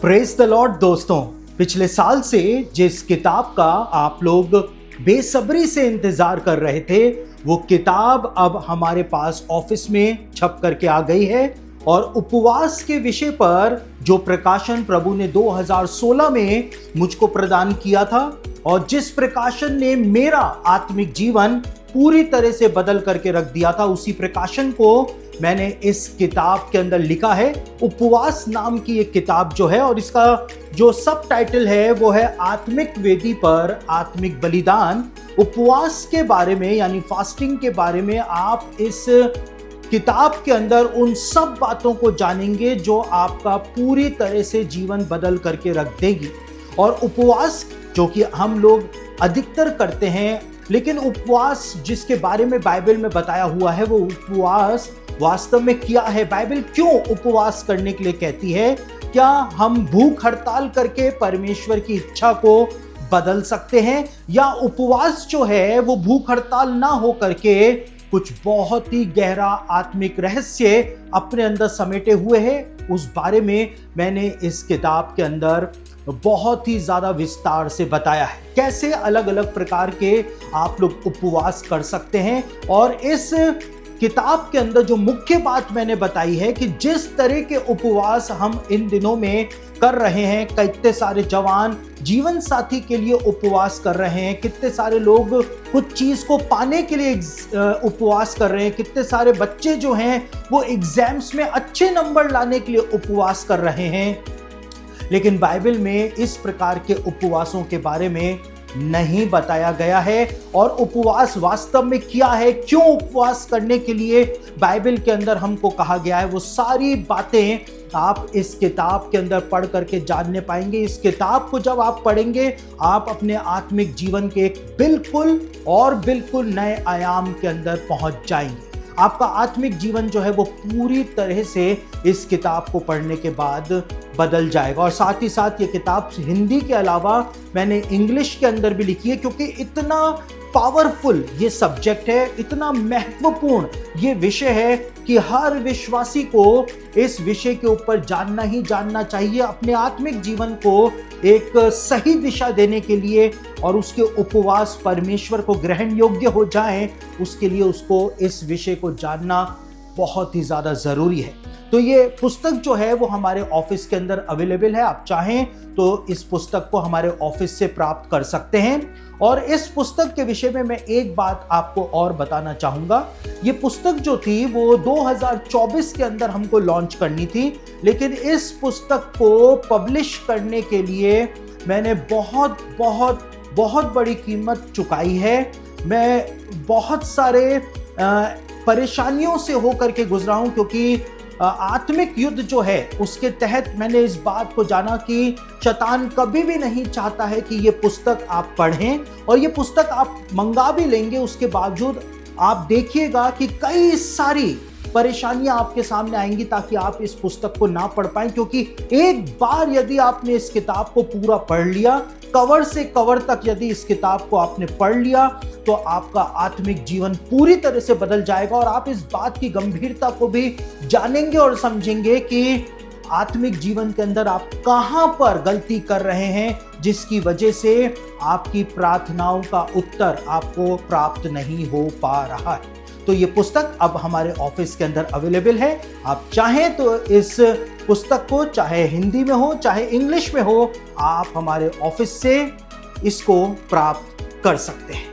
Praise the Lord दोस्तों, पिछले साल से जिस किताब का आप लोग बेसब्री से इंतजार कर रहे थे वो किताब अब हमारे पास ऑफिस में छप करके आ गई है। और उपवास के विषय पर जो प्रकाशन प्रभु ने 2016 में मुझको प्रदान किया था और जिस प्रकाशन ने मेरा आत्मिक जीवन पूरी तरह से बदल करके रख दिया था, उसी प्रकाशन को मैंने इस किताब के अंदर लिखा है। उपवास नाम की एक किताब जो है और इसका जो सब टाइटल है वो है आत्मिक वेदी पर आत्मिक बलिदान। उपवास के बारे में यानी फास्टिंग के बारे में आप इस किताब के अंदर उन सब बातों को जानेंगे जो आपका पूरी तरह से जीवन बदल करके रख देगी। और उपवास जो कि हम लोग अधिकतर करते हैं, लेकिन उपवास जिसके बारे में बाइबल में बताया हुआ है वो उपवास वास्तव में क्या है, बाइबल क्यों उपवास करने के लिए कहती है, क्या हम भूख हड़ताल करके परमेश्वर की इच्छा को बदल सकते हैं, या उपवास जो है वो भूख हड़ताल ना हो करके कुछ बहुत ही गहरा आत्मिक रहस्य अपने अंदर समेटे हुए है। उस बारे में मैंने इस किताब के अंदर बहुत ही ज्यादा विस्तार से बताया है, कैसे अलग अलग प्रकार के आप लोग उपवास कर सकते हैं। और इस किताब के अंदर जो मुख्य बात मैंने बताई है कि जिस तरह के उपवास हम इन दिनों में कर रहे हैं, कितने सारे जवान जीवन साथी के लिए उपवास कर रहे हैं, कितने सारे लोग कुछ चीज को पाने के लिए उपवास कर रहे हैं, कितने सारे बच्चे जो हैं वो एग्जाम्स में अच्छे नंबर लाने के लिए उपवास कर रहे हैं, लेकिन बाइबल में इस प्रकार के उपवासों के बारे में नहीं बताया गया है। और उपवास वास्तव में क्या है, क्यों उपवास करने के लिए बाइबल के अंदर हमको कहा गया है, वो सारी बातें आप इस किताब के अंदर पढ़ करके जानने पाएंगे। इस किताब को जब आप पढ़ेंगे आप अपने आत्मिक जीवन के एक बिल्कुल नए आयाम के अंदर पहुंच जाएंगे। आपका आत्मिक जीवन जो है वो पूरी तरह से इस किताब को पढ़ने के बाद बदल जाएगा। और साथ ही साथ ये किताब हिंदी के अलावा मैंने इंग्लिश के अंदर भी लिखी है, क्योंकि इतना पावरफुल ये सब्जेक्ट है, इतना महत्वपूर्ण ये विषय है कि हर विश्वासी को इस विषय के ऊपर जानना ही जानना चाहिए, अपने आत्मिक जीवन को एक सही दिशा देने के लिए और उसके उपवास परमेश्वर को ग्रहण योग्य हो जाएं, उसके लिए उसको इस विषय को जानना बहुत ही ज़्यादा ज़रूरी है। तो ये पुस्तक जो है वो हमारे ऑफिस के अंदर अवेलेबल है, आप चाहें तो इस पुस्तक को हमारे ऑफिस से प्राप्त कर सकते हैं। और इस पुस्तक के विषय में मैं एक बात आपको और बताना चाहूँगा। ये पुस्तक जो थी वो 2024 के अंदर हमको लॉन्च करनी थी, लेकिन इस पुस्तक को पब्लिश करने के लिए मैंने बहुत बड़ी कीमत चुकाई है। मैं बहुत सारे परेशानियों से होकर के गुजरा हूँ, क्योंकि आत्मिक युद्ध जो है उसके तहत मैंने इस बात को जाना कि शैतान कभी भी नहीं चाहता है कि ये पुस्तक आप पढ़ें। और ये पुस्तक आप मंगा भी लेंगे, उसके बावजूद आप देखिएगा कि कई सारी परेशानियां आपके सामने आएंगी ताकि आप इस पुस्तक को ना पढ़ पाएं। क्योंकि एक बार यदि आपने इस किताब को पूरा पढ़ लिया, कवर से कवर तक यदि इस किताब को आपने पढ़ लिया, तो आपका आत्मिक जीवन पूरी तरह से बदल जाएगा। और आप इस बात की गंभीरता को भी जानेंगे और समझेंगे कि आत्मिक जीवन के अंदर आप कहां पर गलती कर रहे हैं, जिसकी वजह से आपकी प्रार्थनाओं का उत्तर आपको प्राप्त नहीं हो पा रहा है। तो ये पुस्तक अब हमारे ऑफिस के अंदर अवेलेबल है। आप चाहें तो इस पुस्तक को चाहे हिंदी में हो चाहे इंग्लिश में हो, आप हमारे ऑफिस से इसको प्राप्त कर सकते हैं।